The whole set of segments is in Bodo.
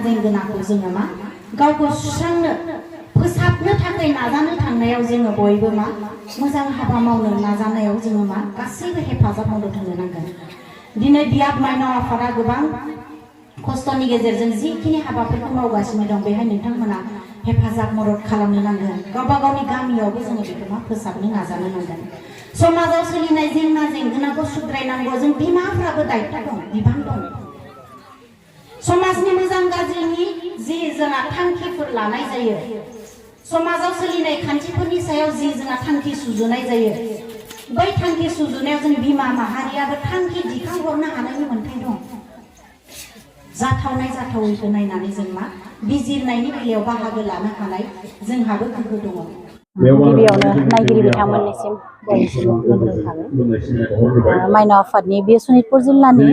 जेंगोनाखौ जोङो मा गावखौ सुस्रांनो फोसाबनो थाखाय नाजानो थांनायाव जोङो बयबो मा मोजां हाबा मावनो नाजानायाव जोङो मा गासैबो हेफाजाब मदद होनो नांगोन। दिनै बियाब माइनाव आफादा गोबां खस्थ'नि गेजेरजों जिखिनि हाबाफोरखौ मावगासिनो दं बेहाय नोंथांमोना हेफाजाब मदद खालामनो नांगोन। गावबा गावनि गामियावबो जोङो बेखौ मा फोसाबनो नाजानो नांगोन। समाजाव सोलिनाय जेंना जेंगोनाखौ सुद्रायनांगौ जों बिमाफ्राबो दायथ' दं, बिबान दं। समाजनि मोजां गाज्रिनि जि जोंहा थांखिफोर लानाय जायो, समाजाव सोलिनाय खान्थिफोरनि सायाव जि जोंहा थांखि सुजुनाय जायो, बै थांखि सुजुनायाव जों बिमा माहारियाबो थांखि दिखांहरनो हानायनि मोन्थाय दं। जाथावनाय जाथावैखौ नायनानै जों मा बिजिरनायनि बेलायाव बाहागो लानो हानाय जोंहाबो गोहो दङ। गिबियावनो नायगिरि बिथांमोननिसिम खुलुमग्रोनाय थाबाय। माइनाव आफादनि बे सनितपुर जिल्लानि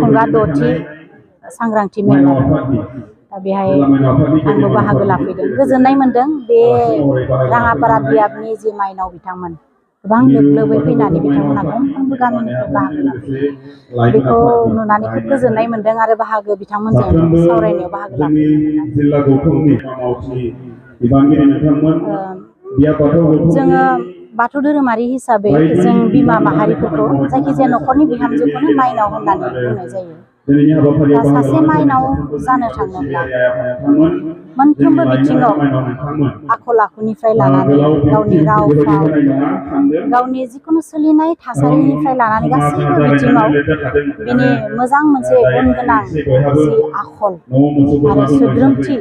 खुंगा 6थि सांग्रांथि मेल दा बेहाय आंबो बाहागो लाफैदों। गोजोननाय मोन्दों। बे राङापारा बियाबनि जि माइनाव बिथांमोन गोबां लोब लोबै फैनानै बिथांमोना गंफ्रोमबो गामिनिफ्राय बाहागो लाफैदों। बेखौ नुनानै खोब गोजोननाय मोन्दों आरो बाहागो बिथांमोनजों सावरायनायाव बाहागो लाफैदों। जोङो बाथौ धोरोमारि हिसाबै जों बिमा माहारिफोरखौ जायखिजाया न'खरनि बिहामजोखौनो माइनाव होननानै बुंनाय जायो। दा सासे माइनाव जानो थाङोब्ला मोनफ्रोमबो बिथिङाव आखल आखुनिफ्राय लानानै गावनि राव फाव गावनि जिखुनु सोलिनाय थासारिनिफ्राय लानानै गासैबो बिथिङाव बिनि मोजां मोनसे गुन गोनां जि आखल आरो सोद्रोमथि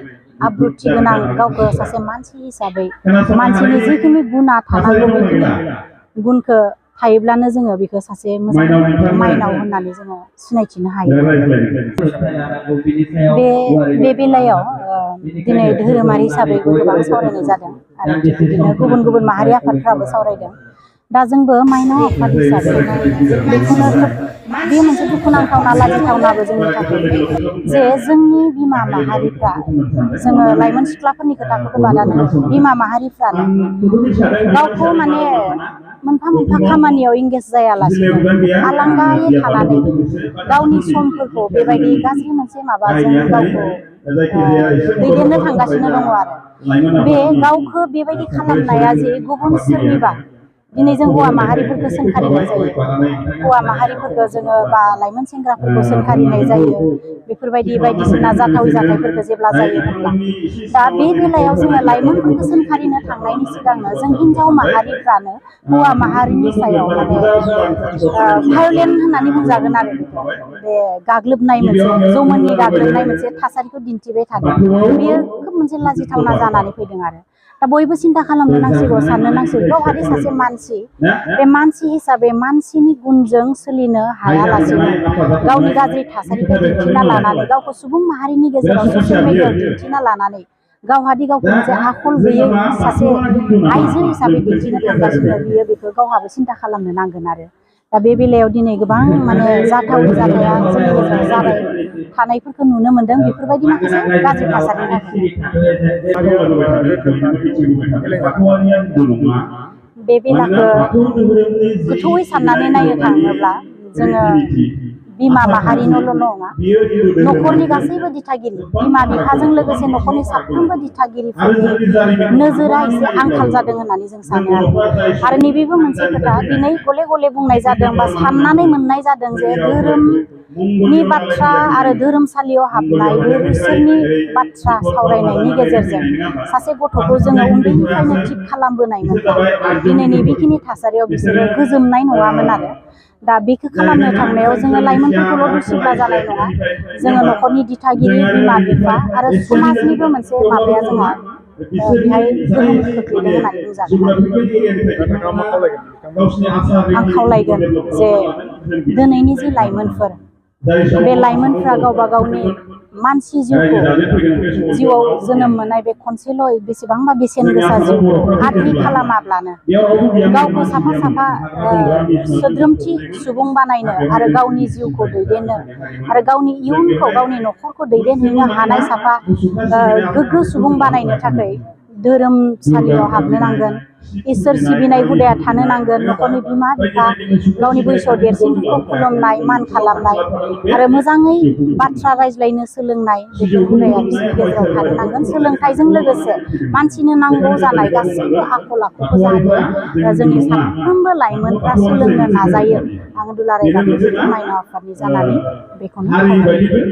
आब्रुथि गोनां गावखौ सासे मानसि हिसाबै मानसिनि जिखिनि गुना थानांगौ बेखिनि गुनखौ थायोब्लानो जोङो बेखौ सासे मोजां माइनाव होननानै जोङो सिनायथिनो हायो। बे बेलायाव दिनै धोरोमारि हिसाबैबो गोबां सावरायनाय जादों आरो बिदिनो गुबुन गुबुन माहारि आफादफ्राबो सावरायदों। दा जोंबो माइनाव आफाद हिसाबै बेखौनो बे मोनसे दुखुनांथावना लाजिथावनाबो जोंनि थाखाय जे जोंनि बिमा माहारिफ्रा जोङो लाइमोन सिख्लाफोरनि खोथाखौथ' बादानो बिमा माहारिफ्रानो गावखौ माने मोनफा मोनफा खामानियाव इंगेज जायालासिनो आलांगायै थानानै गावनि समफोरखौ बेबायदि गाज्रि मोनसे माबाजों गावखौ दैदेननो थांगासिनो दङ आरो बे गावखौ बेबायदि खालामनाया जे गुबुन सोरनिबा दिनै जों हौवा माहारिफोरखौ सोंखारिनाय जायो। हौवा माहारिफोरखौ जोङो बा लाइमोन सेंग्राफोरखौ सोंखारिनाय जायो। बेफोरबायदि बायदिसिना जाथावै जाथायफोरखौ जेब्ला जायो होनब्ला दा बे बेलायाव जोङो लाइमोनफोरखौ सोंखारिनो थांनायनि सिगांनो जों हिनजाव माहारिफ्रानो हौवा माहारिनि सायाव माने भायलेन्ट होननानै बुंजागोन आरो बेखौ बे गाग्लोबनाय मोनसे जौमोननि गाग्लोबनाय मोनसे थासारिखौ दिन्थिबाय थादों। बेयो खोब मोनसे लाजिथावना जानानै फैदों आरो दा बयबो सिन्था खालामनो नांसिगौ, साननो नांसिगौ गावहादि सासे मानसि बे मानसि हिसाबै मानसिनि गुनजों सोलिनो हायालासिनो गावनि गाज्रि थासारिखौ दिन्थिना लानानै गावखौ सुबुं माहारिनि गेजेराव ससियेल मिडियायाव दिन्थिना लानानै गावहादि गावखौ मोनसे आखल गैयै सासे आइजो हिसाबै दिन्थिनो थांगासिनो बियो बेखौ गावहाबो सिन्था खालामनो नांगोन आरो दा बे बेलायाव दिनै गोबां माने जाथावै जाथाया जोंनि गेजेराव जाबाय थानायफोरखौ नुनो मोन्दों। बेफोरबायदि माखासे गाज्रि थासारिनि बे बेलाखौ गोथौयै साननानै नायनो थाङोब्ला जोङो बिमा माहारिनोल' नङा, न'खरनि गासैबो दिथागिरि बिमा बिफाजों लोगोसे न'खरनि साफ्रोमबो दिथागिरिफोरनि नोजोरा एसे आंखाल जादों होननानै जों सानो आरो नैबेबो मोनसे खोथा दिनै गले गले बुंनाय जादों बा साननानै मोननाय जादों जे धोरोमनि बाथ्रा आरो धोरोमसालियाव हाबनाय इसोरनि बाथ्रा सावरायनायनि गेजेरजों सासे गथ'खौ जोङो उन्दैनिफ्रायनो थिग खालामबोनायमोनब्ला दिनै नैबेखिनि थासारियाव बिसोरो गोजोमनाय नङामोन आरो दा बेखौ खालामनो थांनायाव जोङो लाइमोनफोरखौल' दुसिब्ला जानाय नङा, जोङो न'खरनि दिथागिरि बिमा बिफा आरो समाजनिबो मोनसे माबाया जोंहा बेहाय गोहोम खोख्लैदों होननानै बुंजागोन। आं खावलायगोन जे दिनैनि जि लाइमोनफोर बे लाइमोनफ्रा गावबा गावनि मानसि जिउखौ जिउआव जोनोम मोननाय बे खनसेल' बेसेबांबा बेसेन गोसा जिउखौ आद्रि खालामाब्लानो गावखौ साफा साफा सोद्रोमथि सुबुं बानायनो आरो गावनि जिउखौ दैदेननो आरो गावनि इयुनखौ गावनि न'खरखौ दैदेनहैनो हानाय साफा गोग्गो सुबुं बानायनो थाखाय धोरोमसालियाव हाबनो नांगोन, इसोर सिबिनाय हुदाया थानो नांगोन न'खरनि बिमा बिफा गावनि बैसोआव देरसिनखौ खुलुमनाय मान खालामनाय आरो मोजाङै बाथ्रा रायज्लायनो सोलोंनाय बेफोर हुदाया बिसोरनि गेजेराव थानो नांगोन सोलोंथाइजों लोगोसे मानसिनो नांगौ जानाय गासैबो आखल आखुखौ जाहाथे जोंनि साफ्रोमबो लाइमोनफ्रा सोलोंनो नाजायो आं दुलाराय गारजेन माइनाव आफादनि जानानै बेखौनो खावलायो।